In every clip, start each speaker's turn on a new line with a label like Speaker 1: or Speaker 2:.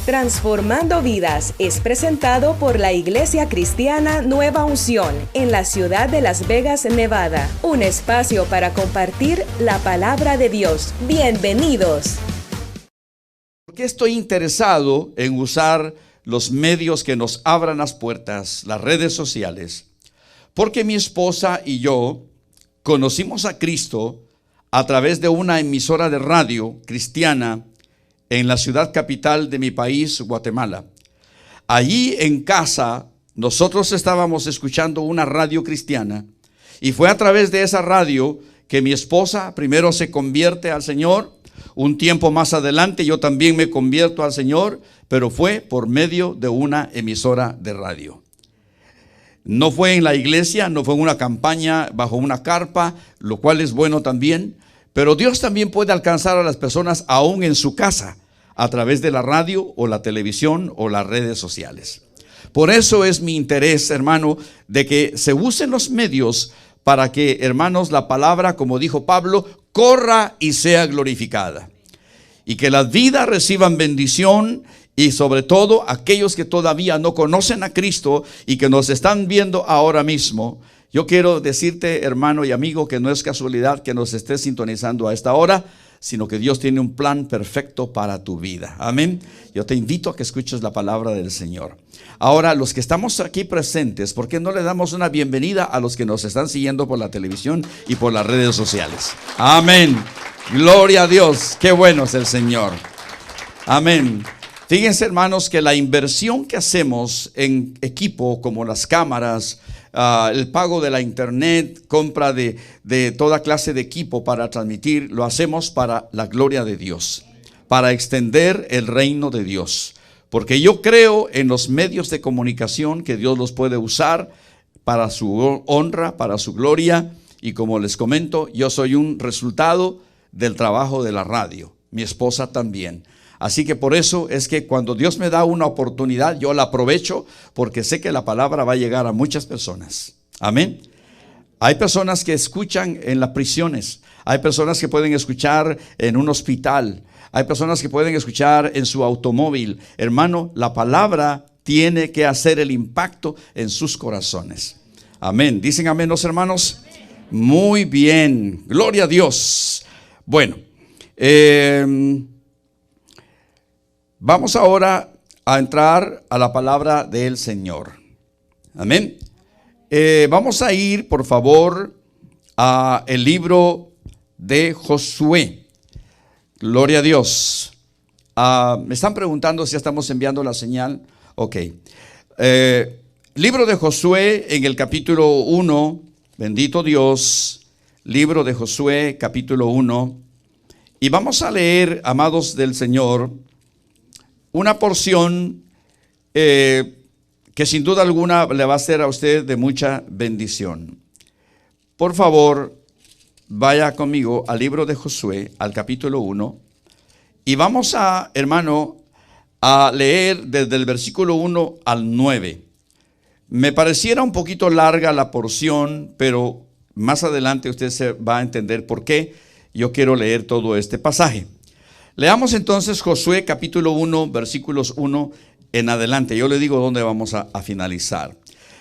Speaker 1: Transformando Vidas es presentado por la Iglesia Cristiana Nueva Unción en la ciudad de Las Vegas, Nevada. Un espacio para compartir la palabra de Dios. Bienvenidos.
Speaker 2: ¿Por qué estoy interesado en usar los medios que nos abran las puertas, las redes sociales? Porque mi esposa y yo conocimos a Cristo a través de una emisora de radio cristiana en la ciudad capital de mi país, Guatemala. Allí en casa nosotros estábamos escuchando una radio cristiana y fue a través de esa radio que mi esposa primero se convierte al Señor. Un tiempo más adelante yo también me convierto al Señor, pero fue por medio de una emisora de radio. No fue en la iglesia, no fue en una campaña bajo una carpa, lo cual es bueno también. Pero Dios también puede alcanzar a las personas aún en su casa, a través de la radio o la televisión o las redes sociales. Por eso es mi interés, hermano, de que se usen los medios para que, hermanos, la palabra, como dijo Pablo, corra y sea glorificada. Y que las vidas reciban bendición y sobre todo aquellos que todavía no conocen a Cristo y que nos están viendo ahora mismo. Yo quiero decirte, hermano y amigo, que no es casualidad que nos estés sintonizando a esta hora, sino que Dios tiene un plan perfecto para tu vida. Amén. Yo te invito a que escuches la palabra del Señor. Ahora, los que estamos aquí presentes, ¿por qué no le damos una bienvenida a los que nos están siguiendo por la televisión y por las redes sociales? Amén. Gloria a Dios. Qué bueno es el Señor. Amén. Fíjense, hermanos, que la inversión que hacemos en equipo como las cámaras, el pago de la internet, compra de toda clase de equipo para transmitir, lo hacemos para la gloria de Dios, para extender el reino de Dios. Porque yo creo en los medios de comunicación que Dios los puede usar para su honra, para su gloria. Y como les comento, yo soy un resultado del trabajo de la radio, mi esposa también. Así que por eso es que cuando Dios me da una oportunidad, yo la aprovecho porque sé que la palabra va a llegar a muchas personas. Amén. Hay personas que escuchan en las prisiones, hay personas que pueden escuchar en un hospital, hay personas que pueden escuchar en su automóvil. Hermano, la palabra tiene que hacer el impacto en sus corazones. Amén. ¿Dicen amén los hermanos? Muy bien. Gloria a Dios. Bueno, vamos ahora a entrar a la palabra del Señor. Amén. Vamos a ir, por favor, a el libro de Josué. Gloria a Dios. Me están preguntando si ya estamos enviando la señal. Ok. Libro de Josué en el capítulo 1. Bendito Dios. Libro de Josué, capítulo 1. Y vamos a leer, amados del Señor, una porción que sin duda alguna le va a ser a usted de mucha bendición. Por favor, vaya conmigo al libro de Josué, al capítulo 1. Y vamos a, hermano, a leer desde el versículo 1 al 9. Me pareciera un poquito larga la porción, pero más adelante usted se va a entender por qué yo quiero leer todo este pasaje. Leamos entonces Josué capítulo 1, versículos 1 en adelante. Yo le digo dónde vamos a finalizar.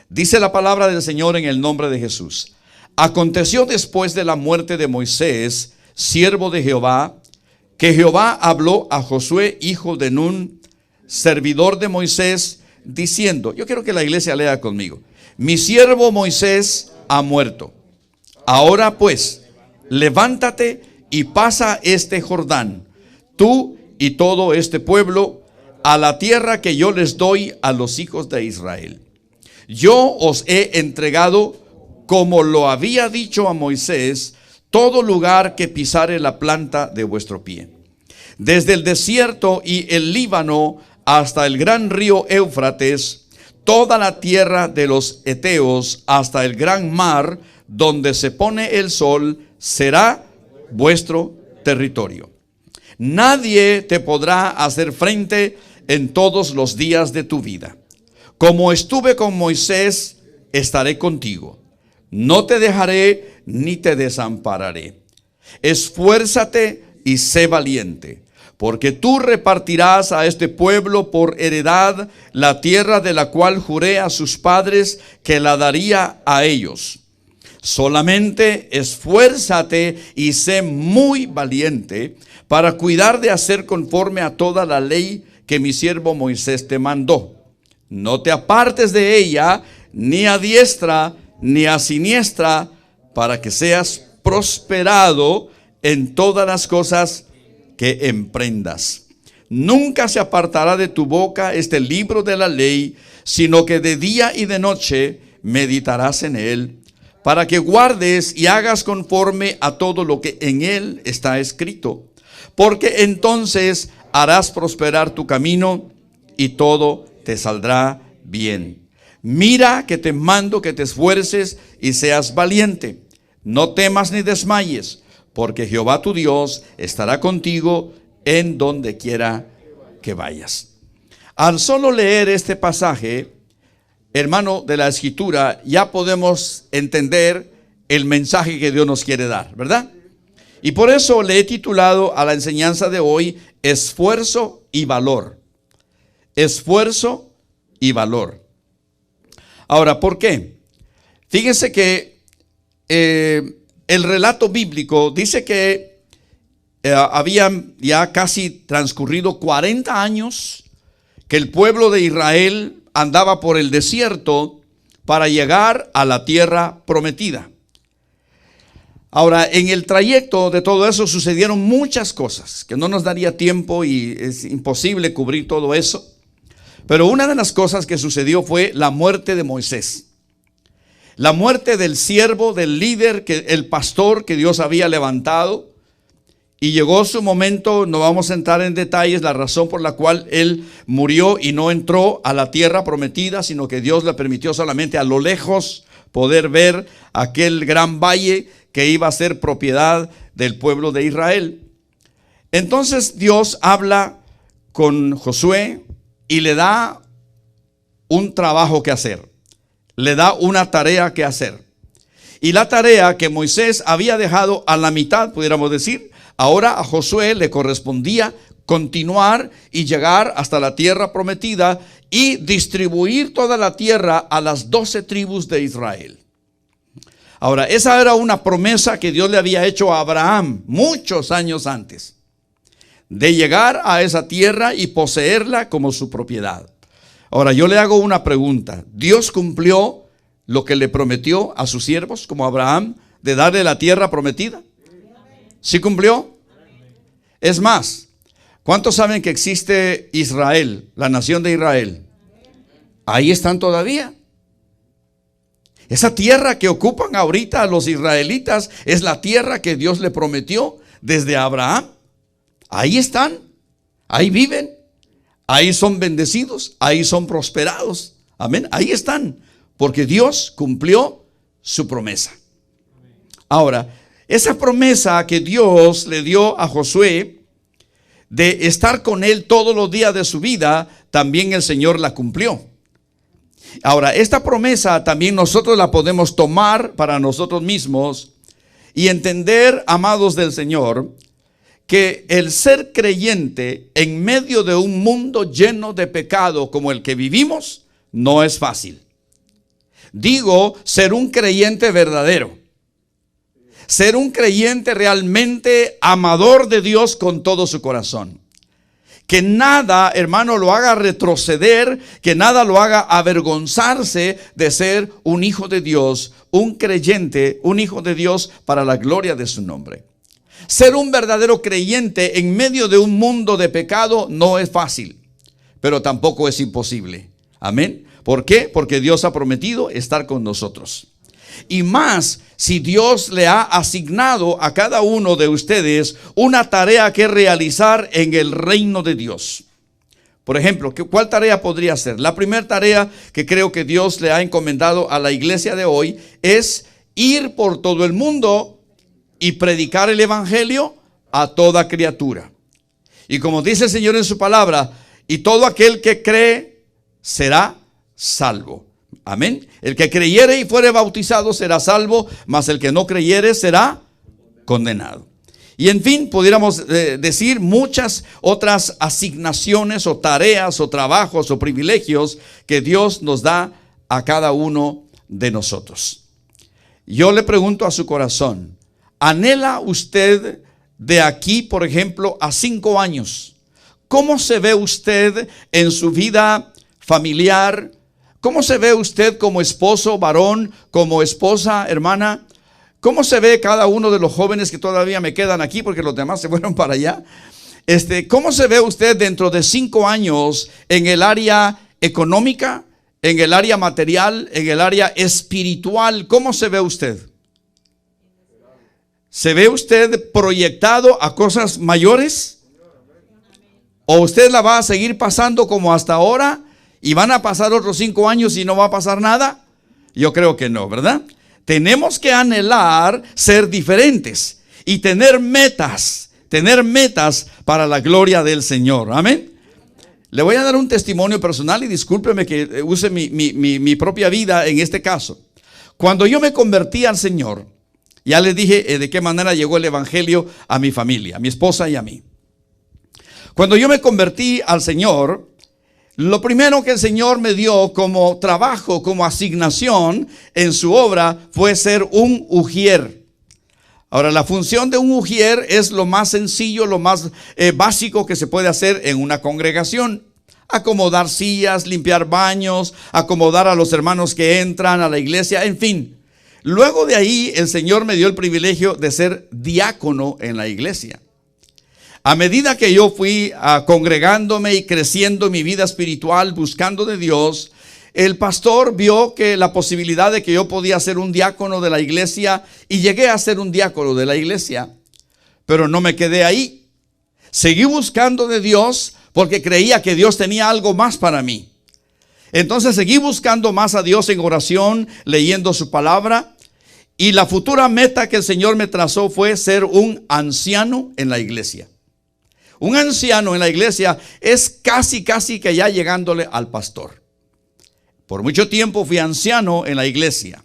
Speaker 2: Dice la palabra del Señor en el nombre de Jesús. Aconteció después de la muerte de Moisés, siervo de Jehová, que Jehová habló a Josué, hijo de Nun, servidor de Moisés, diciendo, yo quiero que la iglesia lea conmigo, mi siervo Moisés ha muerto. Ahora pues, levántate y pasa este Jordán, tú y todo este pueblo, a la tierra que yo les doy a los hijos de Israel. Yo os he entregado, como lo había dicho a Moisés, todo lugar que pisare la planta de vuestro pie. Desde el desierto y el Líbano hasta el gran río Éufrates, toda la tierra de los heteos hasta el gran mar, donde se pone el sol, será vuestro territorio. Nadie te podrá hacer frente en todos los días de tu vida. Como estuve con Moisés, estaré contigo. No te dejaré ni te desampararé. Esfuérzate y sé valiente, porque tú repartirás a este pueblo por heredad la tierra de la cual juré a sus padres que la daría a ellos. Solamente esfuérzate y sé muy valiente para cuidar de hacer conforme a toda la ley que mi siervo Moisés te mandó. No te apartes de ella, ni a diestra ni a siniestra, para que seas prosperado en todas las cosas que emprendas. Nunca se apartará de tu boca este libro de la ley, sino que de día y de noche meditarás en él, para que guardes y hagas conforme a todo lo que en él está escrito. Porque entonces harás prosperar tu camino y todo te saldrá bien. Mira que te mando que te esfuerces y seas valiente. No temas ni desmayes, porque Jehová tu Dios estará contigo en donde quiera que vayas. Al solo leer este pasaje, hermano, de la Escritura, ya podemos entender el mensaje que Dios nos quiere dar, ¿verdad? Y por eso le he titulado a la enseñanza de hoy, esfuerzo y valor. Esfuerzo y valor. Ahora, ¿por qué? Fíjense que el relato bíblico dice que habían ya casi transcurrido 40 años que el pueblo de Israel andaba por el desierto para llegar a la tierra prometida. Ahora, en el trayecto de todo eso sucedieron muchas cosas que no nos daría tiempo y es imposible cubrir todo eso. Pero una de las cosas que sucedió fue la muerte de Moisés. La muerte del siervo, del líder, el pastor que Dios había levantado. Y llegó su momento, no vamos a entrar en detalles, la razón por la cual él murió y no entró a la tierra prometida, sino que Dios le permitió solamente a lo lejos poder ver aquel gran valle que iba a ser propiedad del pueblo de Israel. Entonces Dios habla con Josué y le da un trabajo que hacer. Le da una tarea que hacer. Y la tarea que Moisés había dejado a la mitad, pudiéramos decir, ahora a Josué le correspondía continuar y llegar hasta la tierra prometida y distribuir toda la tierra a las 12 tribus de Israel. Ahora, esa era una promesa que Dios le había hecho a Abraham muchos años antes, de llegar a esa tierra y poseerla como su propiedad. Ahora, yo le hago una pregunta. ¿Dios cumplió lo que le prometió a sus siervos, como Abraham, de darle la tierra prometida? ¿Sí cumplió? Es más, ¿cuántos saben que existe Israel, la nación de Israel? Ahí están todavía. Esa tierra que ocupan ahorita los israelitas es la tierra que Dios le prometió desde Abraham. Ahí están, ahí viven, ahí son bendecidos, ahí son prosperados. Amén, ahí están, porque Dios cumplió su promesa. Ahora, esa promesa que Dios le dio a Josué de estar con él todos los días de su vida, también el Señor la cumplió. Ahora, esta promesa también nosotros la podemos tomar para nosotros mismos y entender, amados del Señor, que el ser creyente en medio de un mundo lleno de pecado como el que vivimos no es fácil. Digo, ser un creyente verdadero. Ser un creyente realmente amador de Dios con todo su corazón. Que nada, hermano, lo haga retroceder, que nada lo haga avergonzarse de ser un hijo de Dios, un creyente, un hijo de Dios para la gloria de su nombre. Ser un verdadero creyente en medio de un mundo de pecado no es fácil, pero tampoco es imposible. Amén. ¿Por qué? Porque Dios ha prometido estar con nosotros. Y más, si Dios le ha asignado a cada uno de ustedes una tarea que realizar en el reino de Dios. Por ejemplo, ¿cuál tarea podría ser? La primera tarea que creo que Dios le ha encomendado a la iglesia de hoy es ir por todo el mundo y predicar el evangelio a toda criatura. Y como dice el Señor en su palabra, y todo aquel que cree será salvo. Amén. El que creyere y fuere bautizado será salvo, mas el que no creyere será condenado. Y en fin, pudiéramos decir muchas otras asignaciones o tareas o trabajos o privilegios que Dios nos da a cada uno de nosotros. Yo le pregunto a su corazón, ¿anhela usted de aquí, por ejemplo, a 5 años? ¿Cómo se ve usted en su vida familiar? ¿Cómo se ve usted como esposo, varón, como esposa, hermana? ¿Cómo se ve cada uno de los jóvenes que todavía me quedan aquí porque los demás se fueron para allá? ¿Cómo se ve usted dentro de 5 años en el área económica, en el área material, en el área espiritual? ¿Cómo se ve usted? ¿Se ve usted proyectado a cosas mayores? ¿O usted la va a seguir pasando como hasta ahora y van a pasar otros 5 años y no va a pasar nada? Yo creo que no, ¿verdad? Tenemos que anhelar ser diferentes y tener metas para la gloria del Señor. Amén. Le voy a dar un testimonio personal y discúlpeme que use mi propia vida en este caso. Cuando yo me convertí al Señor, ya les dije de qué manera llegó el evangelio a mi familia, a mi esposa y a mí. Cuando yo me convertí al Señor, lo primero que el Señor me dio como trabajo, como asignación en su obra fue ser un ujier. Ahora, la función de un ujier es lo más sencillo, lo más básico que se puede hacer en una congregación. Acomodar sillas, limpiar baños, acomodar a los hermanos que entran a la iglesia, en fin. Luego de ahí el Señor me dio el privilegio de ser diácono en la iglesia. A medida que yo fui congregándome y creciendo en mi vida espiritual, buscando de Dios, el pastor vio que la posibilidad de que yo podía ser un diácono de la iglesia, y llegué a ser un diácono de la iglesia, pero no me quedé ahí. Seguí buscando de Dios porque creía que Dios tenía algo más para mí. Entonces seguí buscando más a Dios en oración, leyendo su palabra, y la futura meta que el Señor me trazó fue ser un anciano en la iglesia. Un anciano en la iglesia es casi que ya llegándole al pastor. Por mucho tiempo fui anciano en la iglesia.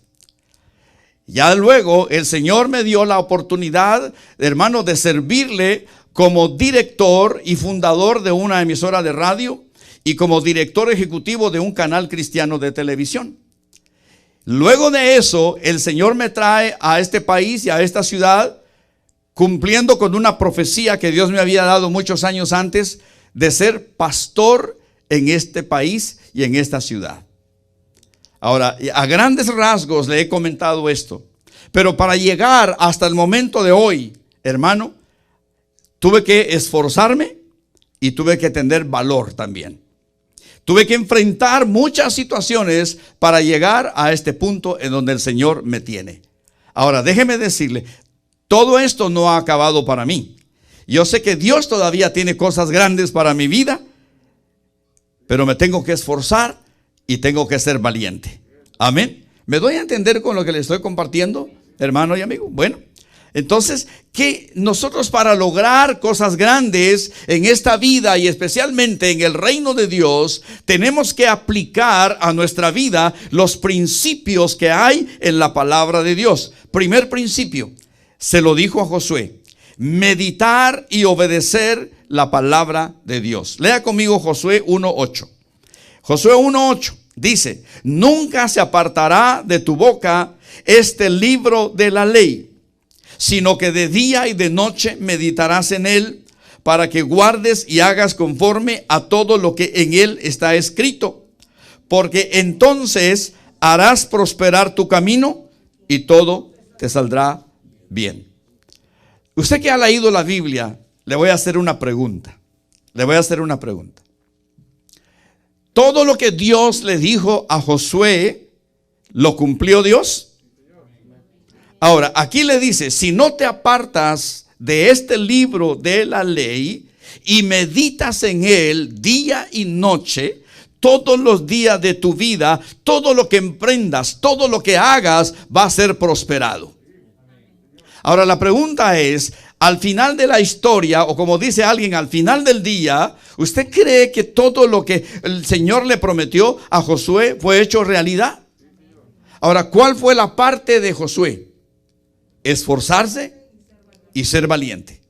Speaker 2: Ya luego el Señor me dio la oportunidad, hermano, de servirle como director y fundador de una emisora de radio y como director ejecutivo de un canal cristiano de televisión. Luego de eso, el Señor me trae a este país y a esta ciudad, cumpliendo con una profecía que Dios me había dado muchos años antes, de ser pastor en este país y en esta ciudad. Ahora, a grandes rasgos le he comentado esto, pero para llegar hasta el momento de hoy, hermano, tuve que esforzarme y tuve que tener valor también. Tuve que enfrentar muchas situaciones para llegar a este punto en donde el Señor me tiene. Ahora, déjeme decirle, todo esto no ha acabado para mí. Yo sé que Dios todavía tiene cosas grandes para mi vida, pero me tengo que esforzar y tengo que ser valiente. Amén. ¿Me doy a entender con lo que le estoy compartiendo, hermano y amigo? Bueno, entonces, que nosotros para lograr cosas grandes en esta vida y especialmente en el reino de Dios, tenemos que aplicar a nuestra vida los principios que hay en la palabra de Dios. Primer principio, se lo dijo a Josué: meditar y obedecer la palabra de Dios. Lea conmigo Josué 1:8. Josué 1:8 dice: nunca se apartará de tu boca este libro de la ley, sino que de día y de noche meditarás en él, para que guardes y hagas conforme a todo lo que en él está escrito, porque entonces harás prosperar tu camino y todo te saldrá bien. Usted que ha leído la Biblia, le voy a hacer una pregunta. Todo lo que Dios le dijo a Josué, ¿lo cumplió Dios? Ahora, aquí le dice: si no te apartas de este libro de la ley y meditas en él día y noche, todos los días de tu vida, todo lo que emprendas, todo lo que hagas va a ser prosperado. Ahora la pregunta es, al final de la historia, o como dice alguien, al final del día, ¿usted cree que todo lo que el Señor le prometió a Josué fue hecho realidad? Ahora, ¿cuál fue la parte de Josué? Esforzarse y ser valiente.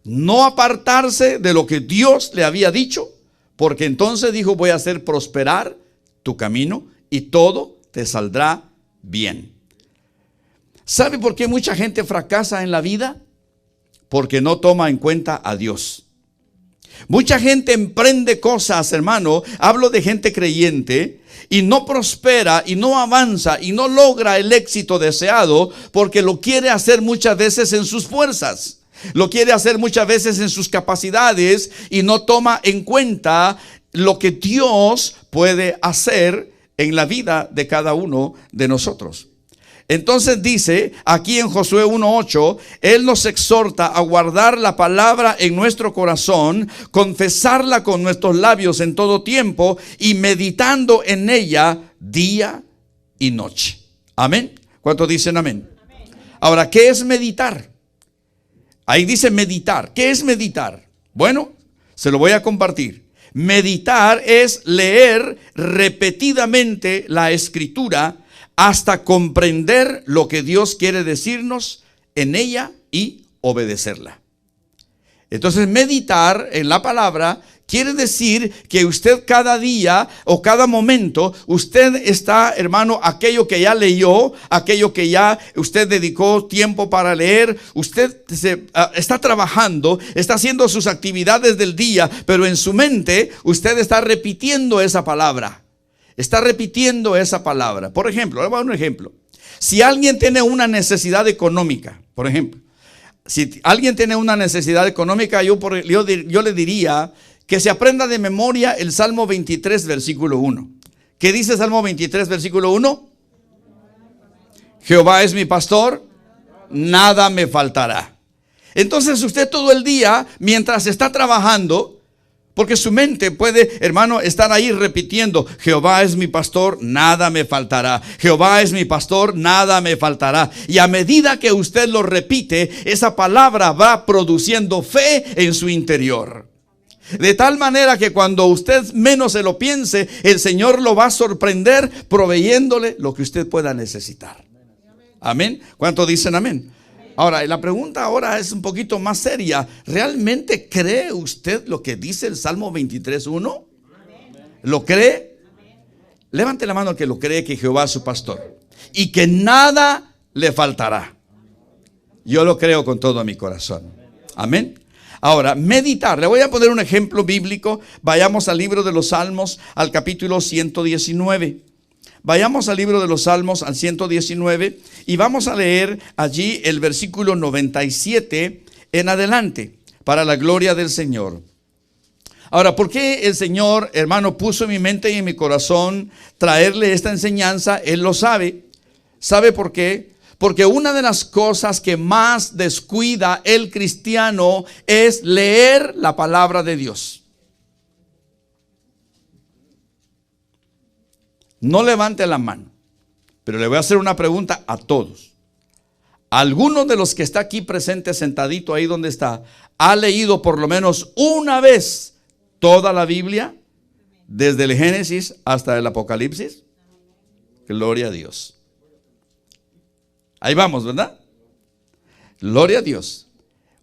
Speaker 2: No apartarse de lo que Dios le había dicho, porque entonces dijo: voy a hacer prosperar tu camino y todo te saldrá bien. ¿Sabe por qué mucha gente fracasa en la vida? Porque no toma en cuenta a Dios. Mucha gente emprende cosas, hermano, hablo de gente creyente, y no prospera y no avanza y no logra el éxito deseado porque lo quiere hacer muchas veces en sus fuerzas. Lo quiere hacer muchas veces en sus capacidades y no toma en cuenta lo que Dios puede hacer en la vida de cada uno de nosotros. Entonces dice aquí en Josué 1:8, Él nos exhorta a guardar la palabra en nuestro corazón, confesarla con nuestros labios en todo tiempo y meditando en ella día y noche. Amén. ¿Cuántos dicen amén? Ahora, ¿qué es meditar? Ahí dice meditar. ¿Qué es meditar? Bueno, se lo voy a compartir. Meditar es leer repetidamente la escritura hasta comprender lo que Dios quiere decirnos en ella y obedecerla. Entonces, meditar en la palabra quiere decir que usted cada día o cada momento, usted está, hermano, aquello que ya leyó, aquello que ya usted dedicó tiempo para leer, usted está trabajando, está haciendo sus actividades del día, pero en su mente usted está repitiendo esa palabra. Está repitiendo esa palabra. Por ejemplo, le voy a dar un ejemplo. Si alguien tiene una necesidad económica, por ejemplo, si alguien tiene una necesidad económica, yo le diría que se aprenda de memoria el Salmo 23, versículo 1. ¿Qué dice Salmo 23, versículo 1? Jehová es mi pastor, nada me faltará. Entonces usted todo el día, mientras está trabajando, porque su mente puede, hermano, estar ahí repitiendo: Jehová es mi pastor, nada me faltará. Jehová es mi pastor, nada me faltará. Y a medida que usted lo repite, esa palabra va produciendo fe en su interior. De tal manera que cuando usted menos se lo piense, el Señor lo va a sorprender proveyéndole lo que usted pueda necesitar. Amén. ¿Cuántos dicen amén? Ahora, la pregunta ahora es un poquito más seria. ¿Realmente cree usted lo que dice el Salmo 23:1? ¿Lo cree? Levante la mano el que lo cree, que Jehová es su pastor y que nada le faltará. Yo lo creo con todo mi corazón. Amén. Ahora, meditar. Le voy a poner un ejemplo bíblico. Vayamos al libro de los Salmos, al capítulo 119. Vayamos al libro de los Salmos, al 119, y vamos a leer allí el versículo 97 en adelante, para la gloria del Señor. Ahora, ¿por qué el Señor, hermano, puso en mi mente y en mi corazón traerle esta enseñanza? Él lo sabe. ¿Sabe por qué? Porque una de las cosas que más descuida el cristiano es leer la palabra de Dios. No levante la mano, pero le voy a hacer una pregunta a todos. ¿Alguno de los que está aquí presente, sentadito ahí donde está, ha leído por lo menos una vez toda la Biblia, desde el Génesis hasta el Apocalipsis? Gloria a Dios. Ahí vamos, ¿verdad? Gloria a Dios.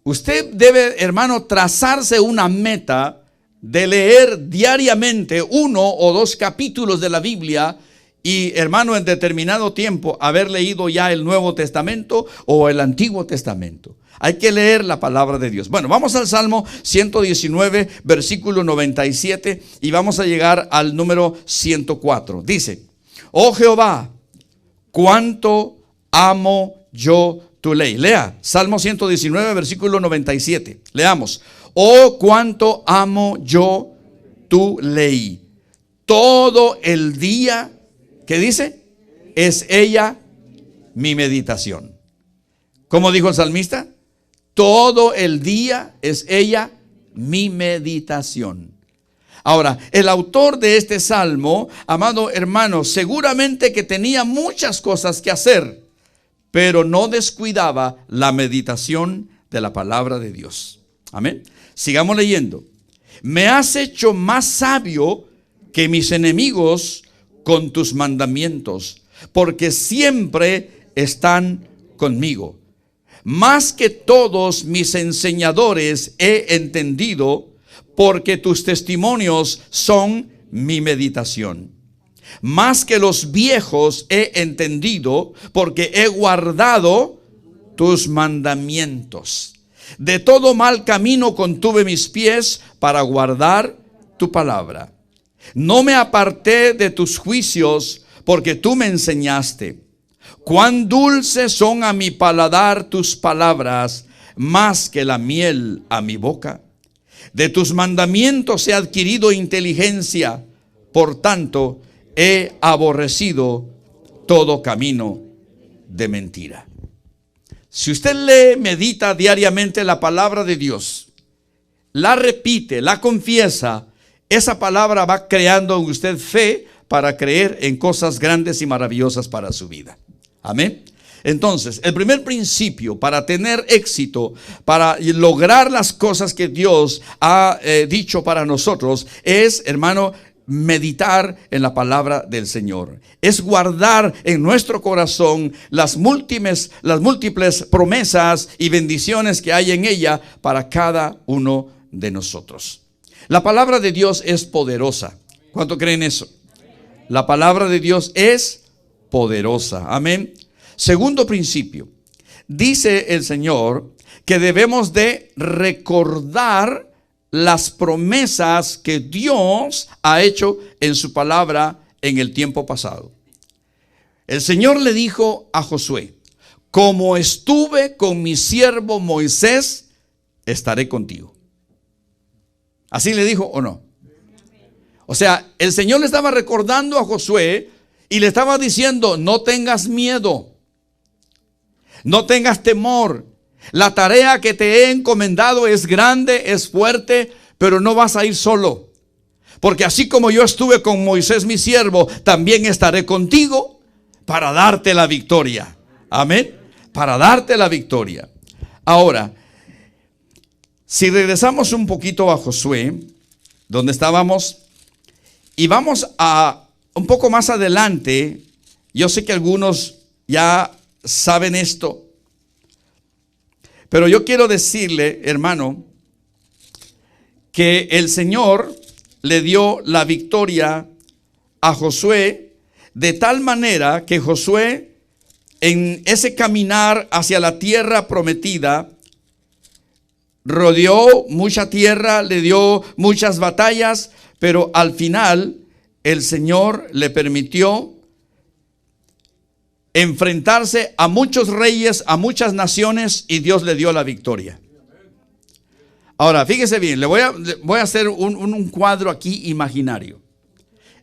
Speaker 2: Usted debe, hermano, trazarse una meta de leer diariamente 1 o 2 capítulos de la Biblia y, hermano, en determinado tiempo haber leído ya el Nuevo Testamento o el Antiguo Testamento. Hay que leer la palabra de Dios. Bueno, vamos al Salmo 119, versículo 97, y vamos a llegar al número 104. Dice: oh Jehová, cuánto amo yo tu ley. Lea Salmo 119, versículo 97. Leamos: oh, cuánto amo yo tu ley. Todo el día, ¿qué dice? Es ella mi meditación. ¿Cómo dijo el salmista? Todo el día es ella mi meditación. Ahora, el autor de este salmo, amado hermano, seguramente que tenía muchas cosas que hacer, pero no descuidaba la meditación de la palabra de Dios. Amén. Sigamos leyendo. Me has hecho más sabio que mis enemigos con tus mandamientos, porque siempre están conmigo. Más que todos mis enseñadores he entendido, porque tus testimonios son mi meditación. Más que los viejos he entendido, porque he guardado tus mandamientos. De todo mal camino contuve mis pies para guardar tu palabra. No me aparté de tus juicios, porque tú me enseñaste. Cuán dulces son a mi paladar tus palabras, más que la miel a mi boca. De tus mandamientos he adquirido inteligencia, por tanto he aborrecido todo camino de mentira. Si usted lee, medita diariamente la palabra de Dios, la repite, la confiesa, esa palabra va creando en usted fe para creer en cosas grandes y maravillosas para su vida. Amén. Entonces, el primer principio para tener éxito, para lograr las cosas que Dios ha dicho para nosotros, es, hermano, meditar en la palabra del Señor. Es guardar en nuestro corazón las múltiples promesas y bendiciones que hay en ella para cada uno de nosotros. La palabra de Dios es poderosa. ¿Cuánto creen eso? La palabra de Dios es poderosa. Amén. Segundo principio, dice el Señor que debemos de recordar las promesas que Dios ha hecho en su palabra en el tiempo pasado. El Señor le dijo a Josué: como estuve con mi siervo Moisés, estaré contigo. ¿Así le dijo o no? O sea, el Señor le estaba recordando a Josué y le estaba diciendo: no tengas miedo. No tengas temor. La tarea que te he encomendado es grande, es fuerte, pero no vas a ir solo. Porque así como yo estuve con Moisés mi siervo, también estaré contigo para darte la victoria. Amén. Para darte la victoria. Ahora, si regresamos un poquito a Josué, donde estábamos, y vamos a un poco más adelante, yo sé que algunos ya saben esto, pero yo quiero decirle, hermano, que el Señor le dio la victoria a Josué de tal manera que Josué, en ese caminar hacia la tierra prometida, rodeó mucha tierra, le dio muchas batallas, pero al final el Señor le permitió enfrentarse a muchos reyes, a muchas naciones, y Dios le dio la victoria. Ahora, fíjese bien, le voy a hacer un cuadro aquí imaginario.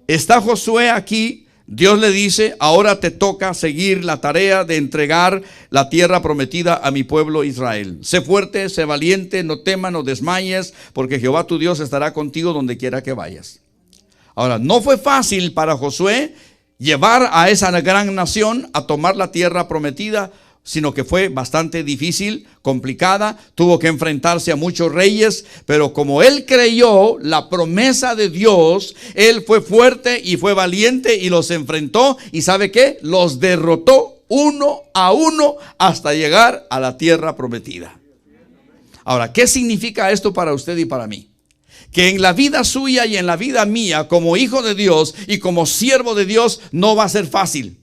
Speaker 2: Está Josué aquí, Dios le dice: ahora te toca seguir la tarea de entregar la tierra prometida a mi pueblo Israel. Sé fuerte, sé valiente, no temas, no desmayes, porque Jehová tu Dios estará contigo donde quiera que vayas. Ahora, no fue fácil para Josué llevar a esa gran nación a tomar la tierra prometida, sino que fue bastante difícil, complicada. Tuvo que enfrentarse a muchos reyes, pero como él creyó la promesa de Dios, él fue fuerte y fue valiente y los enfrentó. ¿Y sabe qué? Los derrotó uno a uno hasta llegar a la tierra prometida. Ahora, ¿qué significa esto para usted y para mí? Que en la vida suya y en la vida mía, como hijo de Dios y como siervo de Dios, no va a ser fácil.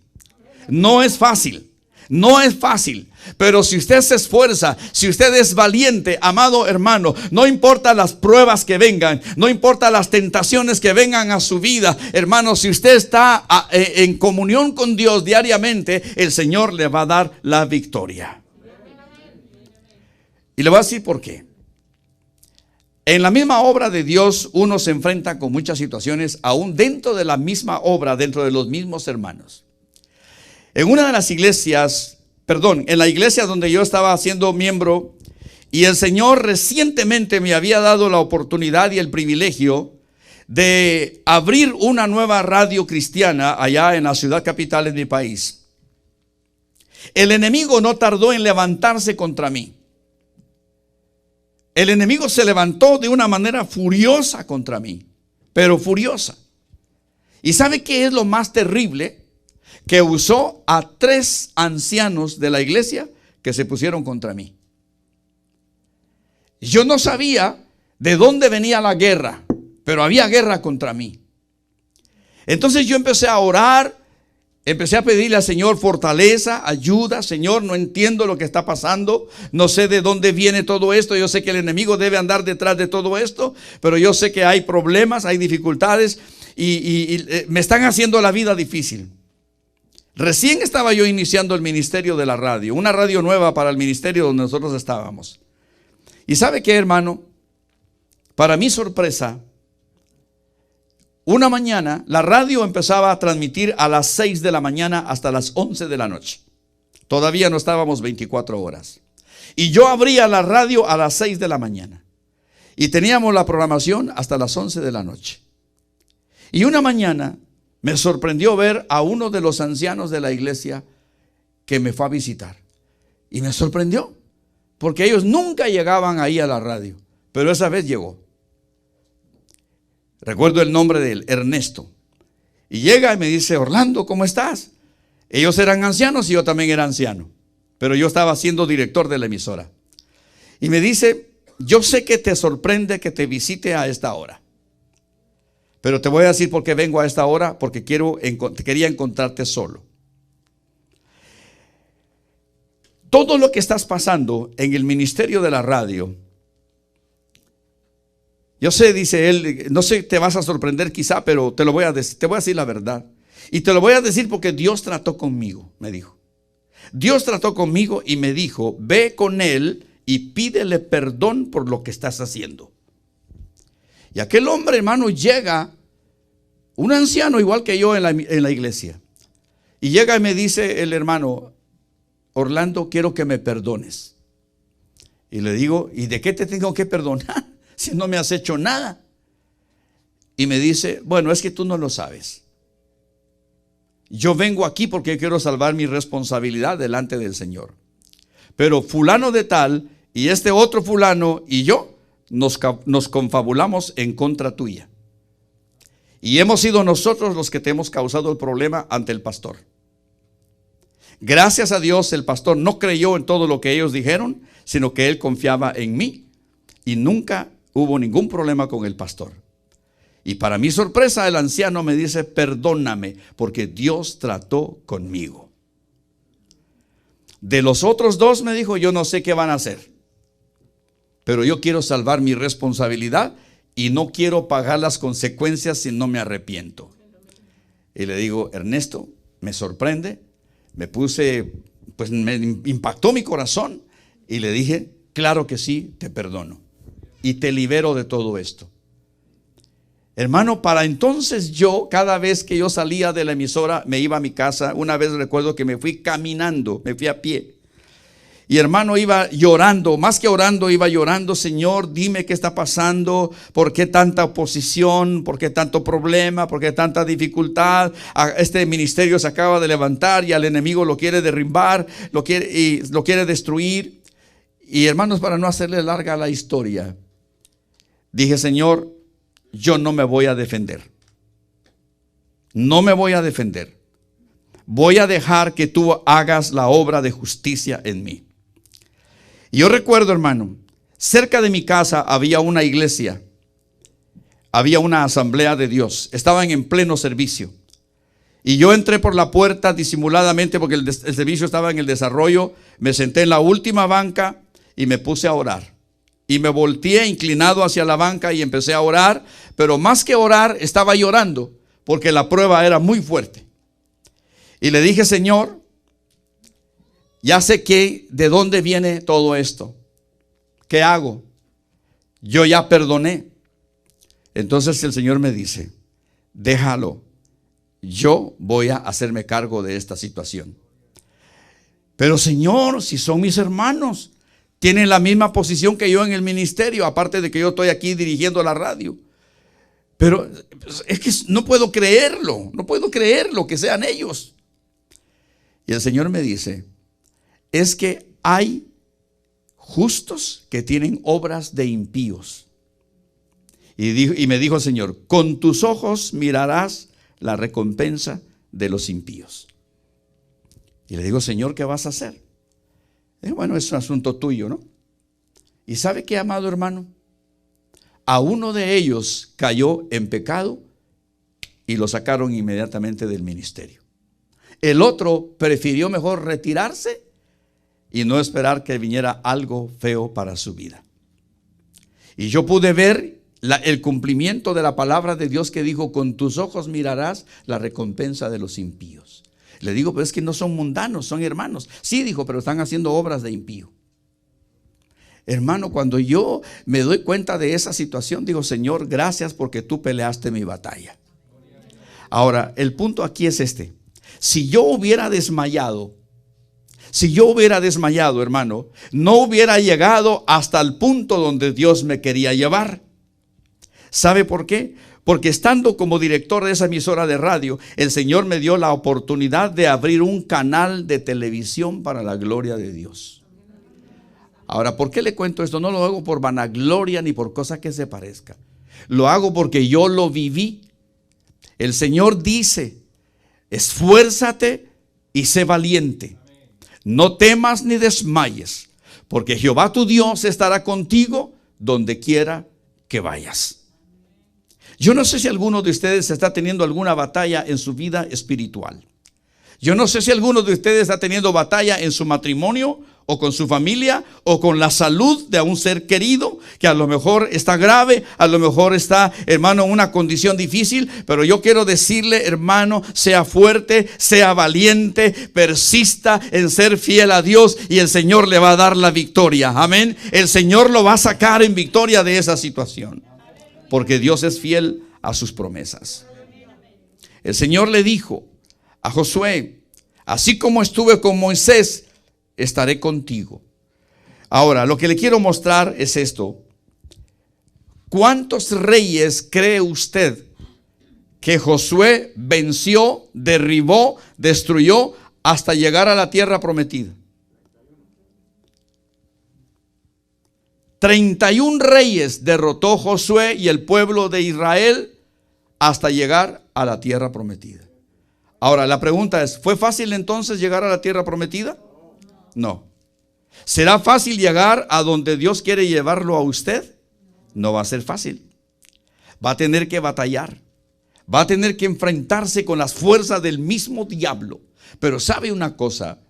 Speaker 2: No es fácil. No es fácil. Pero si usted se esfuerza, si usted es valiente, amado hermano, no importa las pruebas que vengan, no importa las tentaciones que vengan a su vida, hermano, si usted está en comunión con Dios diariamente, el Señor le va a dar la victoria. Y le voy a decir por qué. En la misma obra de Dios uno se enfrenta con muchas situaciones, aún dentro de la misma obra, dentro de los mismos hermanos. En una de las iglesias, en la iglesia donde yo estaba siendo miembro, y el Señor recientemente me había dado la oportunidad y el privilegio de abrir una nueva radio cristiana allá en la ciudad capital de mi país. El enemigo no tardó en levantarse contra mí. El enemigo se levantó de una manera furiosa contra mí, pero furiosa. ¿Y sabe qué es lo más terrible? Que usó a 3 ancianos de la iglesia que se pusieron contra mí. Yo no sabía de dónde venía la guerra, pero había guerra contra mí. Entonces yo empecé a orar, empecé a pedirle al Señor fortaleza, ayuda. Señor, no entiendo lo que está pasando, no sé de dónde viene todo esto. Yo sé que el enemigo debe andar detrás de todo esto, pero yo sé que hay problemas, hay dificultades y me están haciendo la vida difícil. Recién estaba yo iniciando el ministerio de la radio, una radio nueva para el ministerio donde nosotros estábamos. ¿Y sabe qué, hermano? Para mi sorpresa, una mañana la radio empezaba a transmitir a las 6 de la mañana hasta las 11 de la noche. Todavía no estábamos 24 horas. Y yo abría la radio a las 6 de la mañana. Y teníamos la programación hasta las 11 de la noche. Y una mañana me sorprendió ver a uno de los ancianos de la iglesia que me fue a visitar. Y me sorprendió, porque ellos nunca llegaban ahí a la radio, pero esa vez llegó. Recuerdo el nombre de él, Ernesto. Y llega y me dice: Orlando, ¿cómo estás? Ellos eran ancianos y yo también era anciano, pero yo estaba siendo director de la emisora. Y me dice: yo sé que te sorprende que te visite a esta hora, pero te voy a decir por qué vengo a esta hora, porque quería encontrarte solo. Todo lo que estás pasando en el ministerio de la radio, yo sé, dice él, no sé, te vas a sorprender quizá, pero te voy a decir la verdad. Y te lo voy a decir porque Dios trató conmigo, me dijo. Dios trató conmigo y me dijo: ve con él y pídele perdón por lo que estás haciendo. Y aquel hombre, hermano, llega, un anciano igual que yo en la iglesia. Y llega y me dice el hermano: Orlando, quiero que me perdones. Y le digo: ¿y de qué te tengo que perdonar si no me has hecho nada? Y me dice: bueno, es que tú no lo sabes. Yo vengo aquí porque quiero salvar mi responsabilidad delante del Señor. Pero fulano de tal y este otro fulano y yo nos confabulamos en contra tuya. Y hemos sido nosotros los que te hemos causado el problema ante el pastor. Gracias a Dios, el pastor no creyó en todo lo que ellos dijeron, sino que él confiaba en mí. Y nunca hubo ningún problema con el pastor. Y para mi sorpresa, el anciano me dice: perdóname, porque Dios trató conmigo. De los otros dos, me dijo, yo no sé qué van a hacer, pero yo quiero salvar mi responsabilidad y no quiero pagar las consecuencias si no me arrepiento. Y le digo: Ernesto, me sorprende, me impactó mi corazón y le dije: claro que sí, te perdono y te libero de todo esto. Hermano, para entonces yo, cada vez que yo salía de la emisora, me iba a mi casa. Una vez recuerdo que me fui caminando, me fui a pie. Y hermano, iba llorando, más que orando, iba llorando: Señor, dime qué está pasando, por qué tanta oposición, por qué tanto problema, por qué tanta dificultad. Este ministerio se acaba de levantar y al enemigo lo quiere derribar, lo quiere destruir. Y hermanos, para no hacerle larga la historia, dije: Señor, yo no me voy a defender. No me voy a defender. Voy a dejar que tú hagas la obra de justicia en mí. Y yo recuerdo, hermano, cerca de mi casa había una iglesia, había una asamblea de Dios, estaban en pleno servicio. Y yo entré por la puerta disimuladamente porque el servicio estaba en el desarrollo. Me senté en la última banca y me puse a orar. Y me volteé inclinado hacia la banca y empecé a orar, pero más que orar estaba llorando porque la prueba era muy fuerte. Y le dije: Señor, ya sé de dónde viene todo esto. ¿Qué hago? Yo ya perdoné. Entonces el Señor me dice: déjalo, yo voy a hacerme cargo de esta situación. Pero Señor, si son mis hermanos, tienen la misma posición que yo en el ministerio, aparte de que yo estoy aquí dirigiendo la radio. Pero es que no puedo creerlo que sean ellos. Y el Señor me dice: es que hay justos que tienen obras de impíos. Y me dijo el Señor: con tus ojos mirarás la recompensa de los impíos. Y le digo: Señor, ¿qué vas a hacer? Bueno, es un asunto tuyo, ¿no? ¿Y sabe qué, amado hermano? A uno de ellos cayó en pecado y lo sacaron inmediatamente del ministerio. El otro prefirió mejor retirarse y no esperar que viniera algo feo para su vida. Y yo pude ver el cumplimiento de la palabra de Dios que dijo: con tus ojos mirarás la recompensa de los impíos. Le digo, pero es que no son mundanos, son hermanos. Sí, dijo, pero están haciendo obras de impío. Hermano, cuando yo me doy cuenta de esa situación, digo: Señor, gracias porque tú peleaste mi batalla. Ahora, el punto aquí es este: si yo hubiera desmayado, hermano, no hubiera llegado hasta el punto donde Dios me quería llevar. ¿Sabe por qué? Porque estando como director de esa emisora de radio, el Señor me dio la oportunidad de abrir un canal de televisión para la gloria de Dios. Ahora, ¿por qué le cuento esto? No lo hago por vanagloria ni por cosa que se parezca. Lo hago porque yo lo viví. El Señor dice: esfuérzate y sé valiente. No temas ni desmayes, porque Jehová tu Dios estará contigo donde quiera que vayas. Yo no sé si alguno de ustedes está teniendo alguna batalla en su vida espiritual. Yo no sé si alguno de ustedes está teniendo batalla en su matrimonio, o con su familia, o con la salud de un ser querido que a lo mejor está grave, a lo mejor está, hermano, en una condición difícil. Pero yo quiero decirle, hermano, sea fuerte, sea valiente, persista en ser fiel a Dios y el Señor le va a dar la victoria. Amén. El Señor lo va a sacar en victoria de esa situación, porque Dios es fiel a sus promesas. El Señor le dijo a Josué: así como estuve con Moisés, estaré contigo. Ahora, lo que le quiero mostrar es esto: ¿cuántos reyes cree usted que Josué venció, derribó, destruyó hasta llegar a la tierra prometida? 31 reyes derrotó Josué y el pueblo de Israel hasta llegar a la tierra prometida. Ahora, la pregunta es: ¿fue fácil entonces llegar a la tierra prometida? No. ¿Será fácil llegar a donde Dios quiere llevarlo a usted? No va a ser fácil. Va a tener que batallar. Va a tener que enfrentarse con las fuerzas del mismo diablo. Pero ¿sabe una cosa?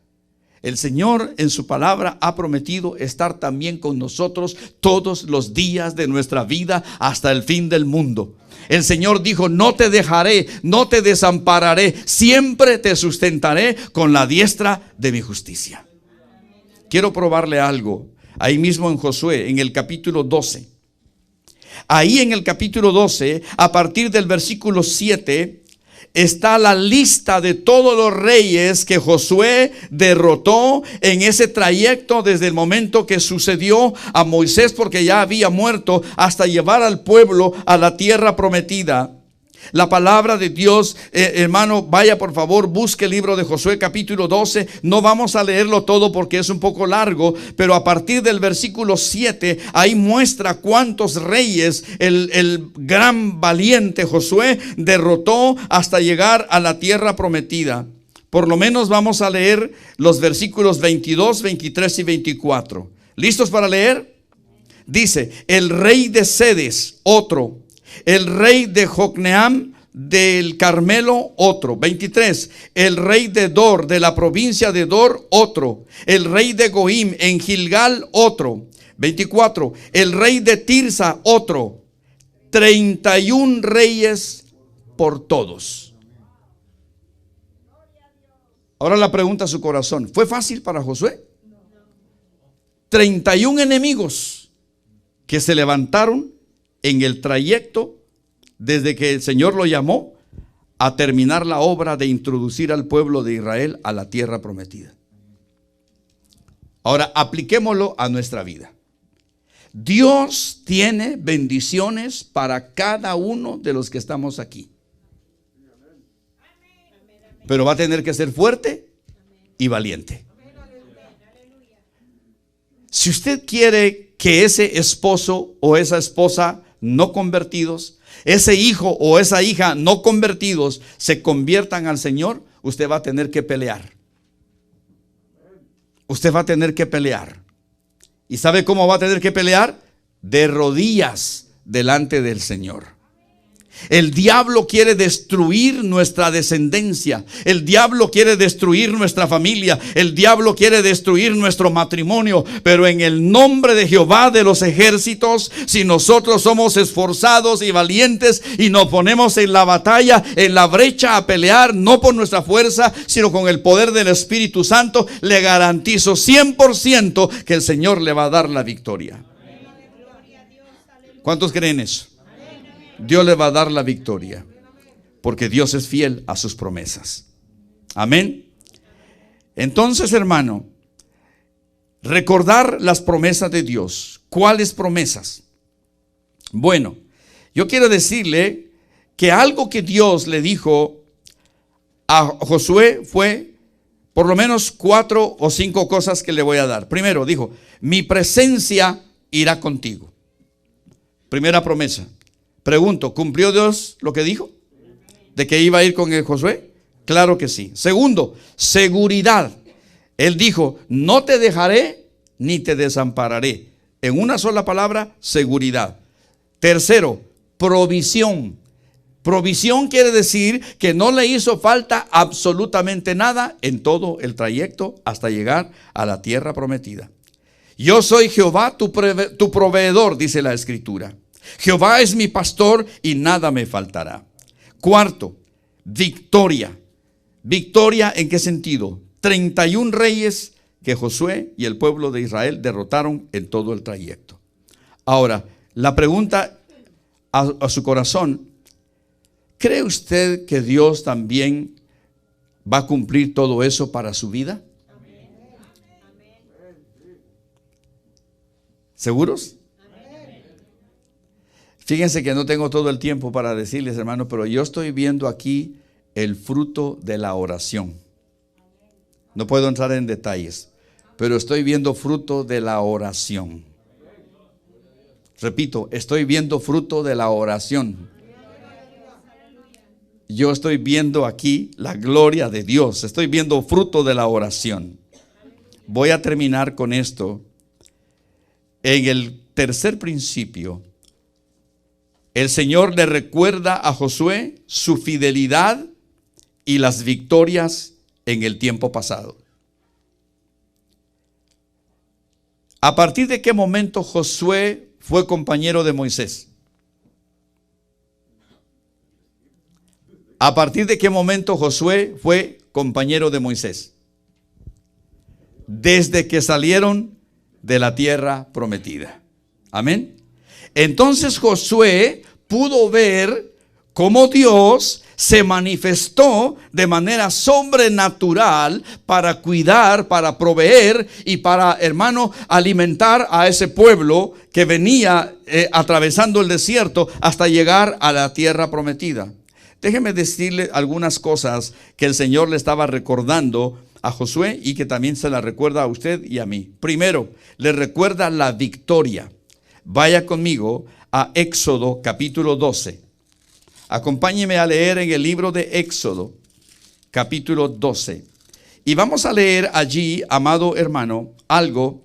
Speaker 2: El Señor en su palabra ha prometido estar también con nosotros todos los días de nuestra vida hasta el fin del mundo. El Señor dijo: no te dejaré, no te desampararé, siempre te sustentaré con la diestra de mi justicia. Quiero probarle algo. Ahí mismo en Josué, en el capítulo 12. Ahí en el capítulo 12, a partir del versículo 7, está la lista de todos los reyes que Josué derrotó en ese trayecto desde el momento que sucedió a Moisés, porque ya había muerto, hasta llevar al pueblo a la tierra prometida. La palabra de Dios, hermano, vaya por favor, busque el libro de Josué capítulo 12. No vamos a leerlo todo porque es un poco largo, pero a partir del versículo 7, ahí muestra cuántos reyes el gran valiente Josué derrotó hasta llegar a la tierra prometida. Por lo menos vamos a leer los versículos 22, 23 y 24. ¿Listos para leer? Dice: el rey de Sedes, otro. El rey de Jocneam del Carmelo, otro. 23. El rey de Dor, de la provincia de Dor, otro. El rey de Goim en Gilgal, otro. 24. El rey de Tirsa, otro. 31 reyes por todos. Ahora la pregunta a su corazón: ¿fue fácil para Josué? 31 enemigos que se levantaron en el trayecto desde que el Señor lo llamó a terminar la obra de introducir al pueblo de Israel a la tierra prometida. Ahora apliquémoslo a nuestra vida. Dios tiene bendiciones para cada uno de los que estamos aquí, pero va a tener que ser fuerte y valiente. Si usted quiere que ese esposo o esa esposa no convertidos, ese hijo o esa hija no convertidos, se conviertan al Señor, usted va a tener que pelear. usted va a tener que pelear. ¿Y sabe cómo va a tener que pelear? De rodillas delante del Señor. El diablo quiere destruir nuestra descendencia. El diablo quiere destruir nuestra familia. El diablo quiere destruir nuestro matrimonio. Pero en el nombre de Jehová de los ejércitos, si nosotros somos esforzados y valientes y nos ponemos en la batalla, en la brecha a pelear, no por nuestra fuerza, sino con el poder del Espíritu Santo, le garantizo 100% que el Señor le va a dar la victoria. ¿Cuántos creen eso? Dios le va a dar la victoria, porque Dios es fiel a sus promesas. Amén. Entonces, hermano, recordar las promesas de Dios. ¿Cuáles promesas? Bueno, yo quiero decirle que algo que Dios le dijo a Josué fue por lo menos 4 o 5 cosas que le voy a dar. Primero, dijo, mi presencia irá contigo. Primera promesa. Pregunto, ¿cumplió Dios lo que dijo? ¿De que iba a ir con el Josué? Claro que sí. Segundo, seguridad. Él dijo, no te dejaré ni te desampararé. En una sola palabra, seguridad. Tercero, provisión. Provisión quiere decir que no le hizo falta absolutamente nada en todo el trayecto hasta llegar a la tierra prometida. Yo soy Jehová, tu proveedor, dice la Escritura. Jehová es mi pastor y nada me faltará. Cuarto, victoria. ¿Victoria en qué sentido? 31 reyes que Josué y el pueblo de Israel derrotaron en todo el trayecto. Ahora, la pregunta a su corazón, ¿cree usted que Dios también va a cumplir todo eso para su vida? ¿Seguros? Fíjense que no tengo todo el tiempo para decirles, hermano, pero yo estoy viendo aquí el fruto de la oración. No puedo entrar en detalles, pero estoy viendo fruto de la oración. Repito, estoy viendo fruto de la oración. Yo estoy viendo aquí la gloria de Dios. Estoy viendo fruto de la oración. Voy a terminar con esto. En el tercer principio, el Señor le recuerda a Josué su fidelidad y las victorias en el tiempo pasado. ¿A partir de qué momento Josué fue compañero de Moisés? ¿A partir de qué momento Josué fue compañero de Moisés? Desde que salieron de la tierra prometida. Amén. Entonces Josué pudo ver cómo Dios se manifestó de manera sobrenatural para cuidar, para proveer y para, hermano, alimentar a ese pueblo que venía atravesando el desierto hasta llegar a la tierra prometida. Déjeme decirle algunas cosas que el Señor le estaba recordando a Josué y que también se la recuerda a usted y a mí. Primero, le recuerda la victoria. Vaya conmigo a Éxodo capítulo 12. Acompáñeme a leer en el libro de Éxodo capítulo 12. Y vamos a leer allí, amado hermano, algo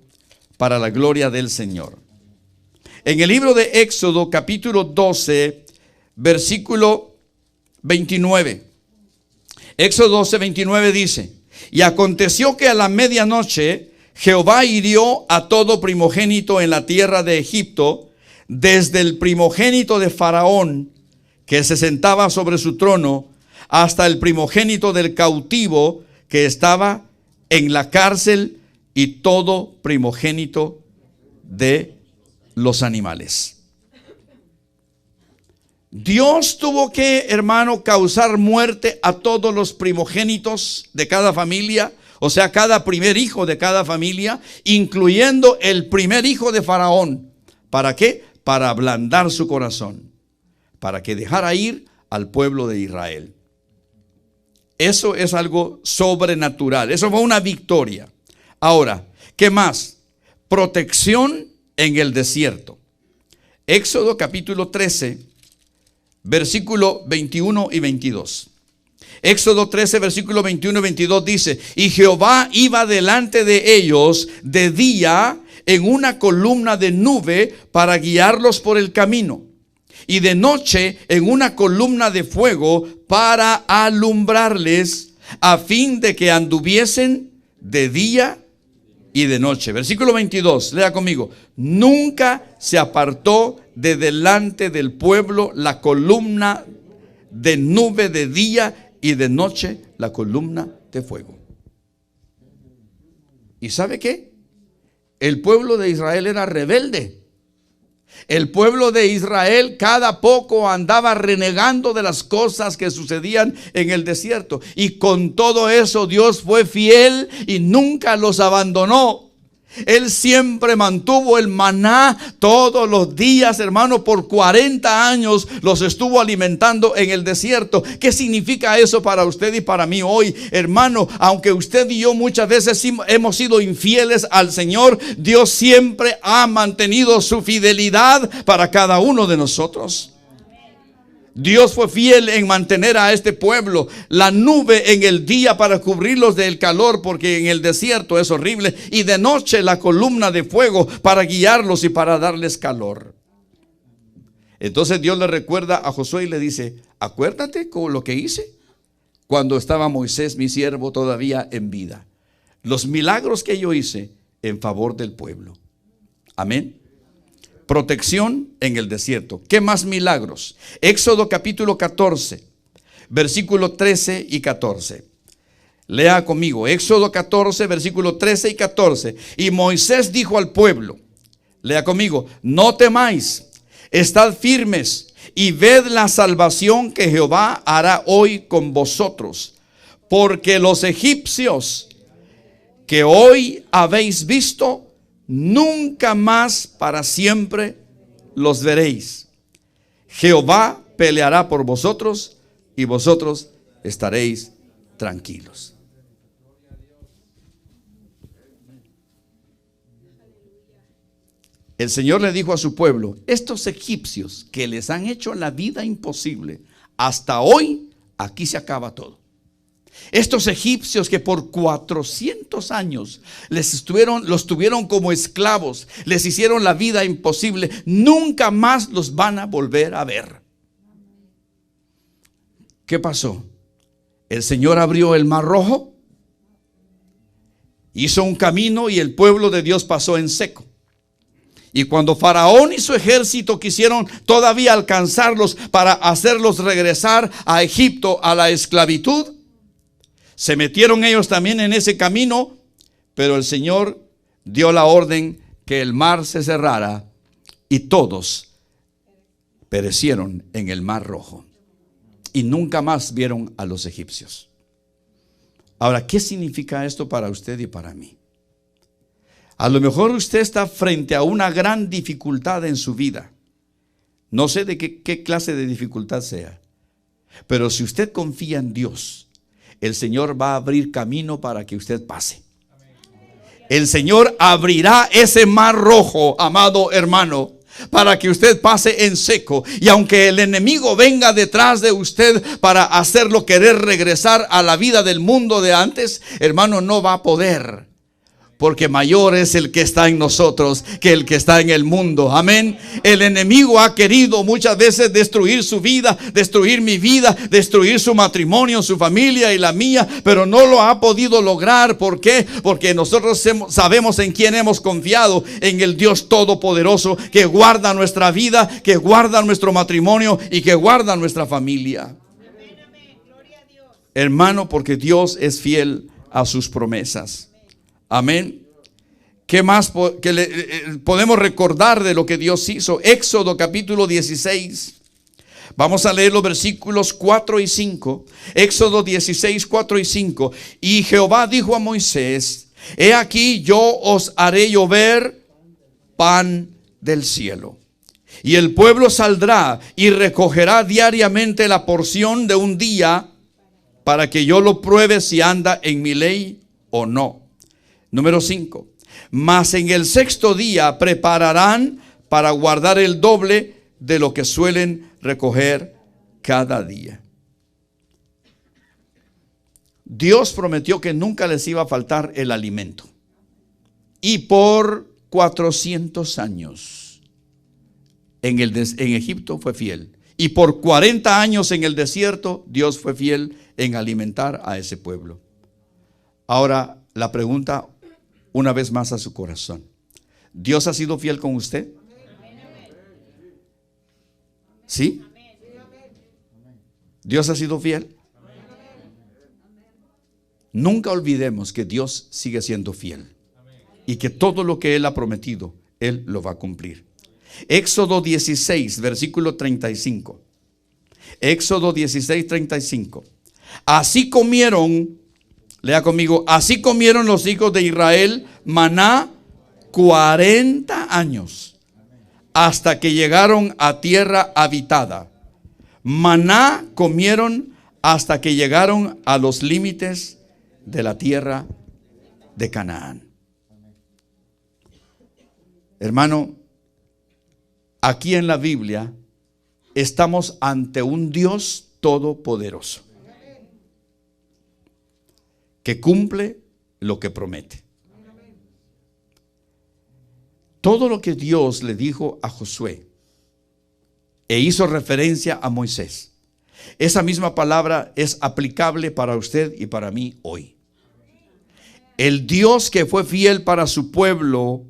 Speaker 2: para la gloria del Señor. En el libro de Éxodo capítulo 12, versículo 29. Éxodo 12, 29 dice: y aconteció que a la medianoche Jehová hirió a todo primogénito en la tierra de Egipto, desde el primogénito de Faraón, que se sentaba sobre su trono, hasta el primogénito del cautivo que estaba en la cárcel, y todo primogénito de los animales. Dios tuvo que, hermano, causar muerte a todos los primogénitos de cada familia, o sea, cada primer hijo de cada familia, incluyendo el primer hijo de Faraón. ¿Para qué? Para ablandar su corazón, para que dejara ir al pueblo de Israel. Eso es algo sobrenatural, eso fue una victoria. Ahora, ¿qué más? Protección en el desierto. Éxodo capítulo 13, versículo 21 y 22. Éxodo 13, versículo 21 y 22 dice: y Jehová iba delante de ellos de día en una columna de nube para guiarlos por el camino, y de noche en una columna de fuego para alumbrarles, a fin de que anduviesen de día y de noche. Versículo 22, lea conmigo: nunca se apartó de delante del pueblo la columna de nube de día, y de noche la columna de fuego. ¿Y sabe qué? El pueblo de Israel era rebelde. El pueblo de Israel cada poco andaba renegando de las cosas que sucedían en el desierto. Y con todo eso Dios fue fiel y nunca los abandonó. Él siempre mantuvo el maná todos los días, hermano. Por 40 años los estuvo alimentando en el desierto. ¿Qué significa eso para usted y para mí hoy, hermano? Aunque usted y yo muchas veces hemos sido infieles al Señor, Dios siempre ha mantenido su fidelidad para cada uno de nosotros. Dios fue fiel en mantener a este pueblo. La nube en el día para cubrirlos del calor, porque en el desierto es horrible, y de noche la columna de fuego para guiarlos y para darles calor. Entonces Dios le recuerda a Josué y le dice: acuérdate con lo que hice cuando estaba Moisés, mi siervo, todavía en vida. Los milagros que yo hice en favor del pueblo. Amén. Protección en el desierto. ¿Qué más milagros? Éxodo capítulo 14, versículo 13 y 14. Lea conmigo. Éxodo 14, versículo 13 y 14. Y Moisés dijo al pueblo, lea conmigo: no temáis, estad firmes y ved la salvación que Jehová hará hoy con vosotros. Porque los egipcios que hoy habéis visto, nunca más para siempre los veréis. Jehová peleará por vosotros y vosotros estaréis tranquilos. El Señor le dijo a su pueblo: estos egipcios que les han hecho la vida imposible, hasta hoy aquí se acaba todo. Estos egipcios que por 400 años los tuvieron como esclavos, les hicieron la vida imposible, nunca más los van a volver a ver. ¿Qué pasó? El Señor abrió el Mar Rojo, hizo un camino y el pueblo de Dios pasó en seco. Y cuando Faraón y su ejército quisieron todavía alcanzarlos para hacerlos regresar a Egipto, a la esclavitud, se metieron ellos también en ese camino, pero el Señor dio la orden que el mar se cerrara y todos perecieron en el Mar Rojo. Y nunca más vieron a los egipcios. Ahora, ¿qué significa esto para usted y para mí? A lo mejor usted está frente a una gran dificultad en su vida. No sé de qué clase de dificultad sea, pero si usted confía en Dios, el Señor va a abrir camino para que usted pase. El Señor abrirá ese Mar Rojo, amado hermano, para que usted pase en seco. Y aunque el enemigo venga detrás de usted para hacerlo querer regresar a la vida del mundo de antes, hermano, no va a poder. Porque mayor es el que está en nosotros que el que está en el mundo. Amén. El enemigo ha querido muchas veces destruir su vida, destruir mi vida, destruir su matrimonio, su familia y la mía, pero no lo ha podido lograr. ¿Por qué? Porque nosotros sabemos en quién hemos confiado, en el Dios Todopoderoso, que guarda nuestra vida, que guarda nuestro matrimonio y que guarda nuestra familia. Hermano, porque Dios es fiel a sus promesas. Amén. ¿Qué más podemos recordar de lo que Dios hizo? Éxodo capítulo 16. Vamos a leer los versículos 4 y 5. Éxodo 16, 4 y 5. Y Jehová dijo a Moisés: he aquí yo os haré llover pan del cielo. Y el pueblo saldrá y recogerá diariamente la porción de un día, para que yo lo pruebe si anda en mi ley o no. Número 5. Mas en el sexto día prepararán para guardar el doble de lo que suelen recoger cada día. Dios prometió que nunca les iba a faltar el alimento. Y por 400 años en Egipto fue fiel. Y por 40 años en el desierto, Dios fue fiel en alimentar a ese pueblo. Ahora, la pregunta una vez más a su corazón: ¿Dios ha sido fiel con usted? ¿Sí? ¿Dios ha sido fiel? Nunca olvidemos que Dios sigue siendo fiel y que todo lo que Él ha prometido, Él lo va a cumplir. Éxodo 16, versículo 35. Éxodo 16, 35. Así comieron, lea conmigo, así comieron los hijos de Israel maná 40 años hasta que llegaron a tierra habitada. Maná comieron hasta que llegaron a los límites de la tierra de Canaán. Hermano, aquí en la Biblia estamos ante un Dios todopoderoso que cumple lo que promete. Todo lo que Dios le dijo a Josué e hizo referencia a Moisés, esa misma palabra es aplicable para usted y para mí hoy. El Dios que fue fiel para su pueblo,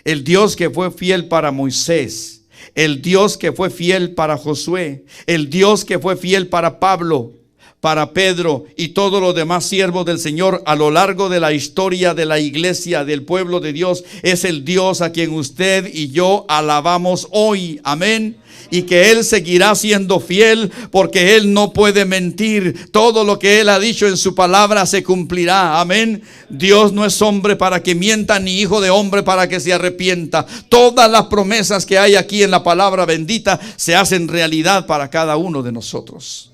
Speaker 2: el Dios que fue fiel para Moisés, el Dios que fue fiel para Josué, el Dios que fue fiel para Pablo, para Pedro y todos los demás siervos del Señor a lo largo de la historia de la iglesia, del pueblo de Dios, es el Dios a quien usted y yo alabamos hoy. Amén. Y que Él seguirá siendo fiel porque Él no puede mentir. Todo lo que Él ha dicho en su palabra se cumplirá. Amén. Dios no es hombre para que mienta, ni hijo de hombre para que se arrepienta. Todas las promesas que hay aquí en la palabra bendita se hacen realidad para cada uno de nosotros.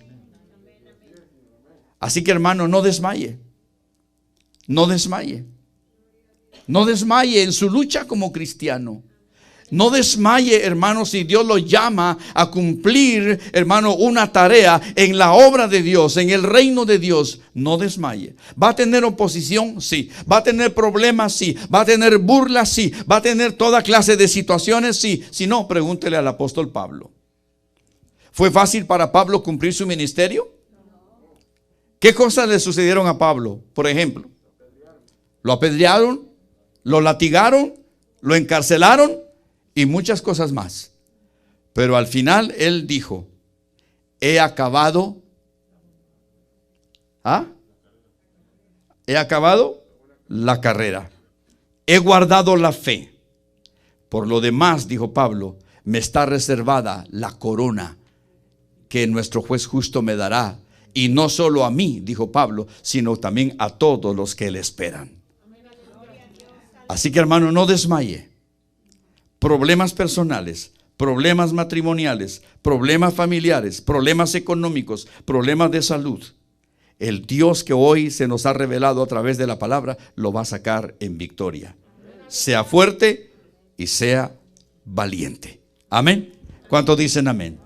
Speaker 2: Así que, hermano, no desmaye. No desmaye. No desmaye en su lucha como cristiano. No desmaye, hermano, si Dios lo llama a cumplir, hermano, una tarea en la obra de Dios, en el reino de Dios. No desmaye. ¿Va a tener oposición? Sí. ¿Va a tener problemas? Sí. ¿Va a tener burlas? Sí. ¿Va a tener toda clase de situaciones? Sí. Si no, pregúntele al apóstol Pablo. ¿Fue fácil para Pablo cumplir su ministerio? ¿Qué cosas le sucedieron a Pablo? Por ejemplo, lo apedrearon, lo latigaron, lo encarcelaron y muchas cosas más. Pero al final él dijo: he acabado. He acabado la carrera. He guardado la fe. Por lo demás, dijo Pablo, me está reservada la corona que nuestro juez justo me dará. Y no solo a mí, dijo Pablo, sino también a todos los que le esperan. Así que, hermano, no desmaye. Problemas personales, problemas matrimoniales, problemas familiares, problemas económicos, problemas de salud. El Dios que hoy se nos ha revelado a través de la palabra lo va a sacar en victoria. Sea fuerte y sea valiente. Amén. ¿Cuántos dicen amén?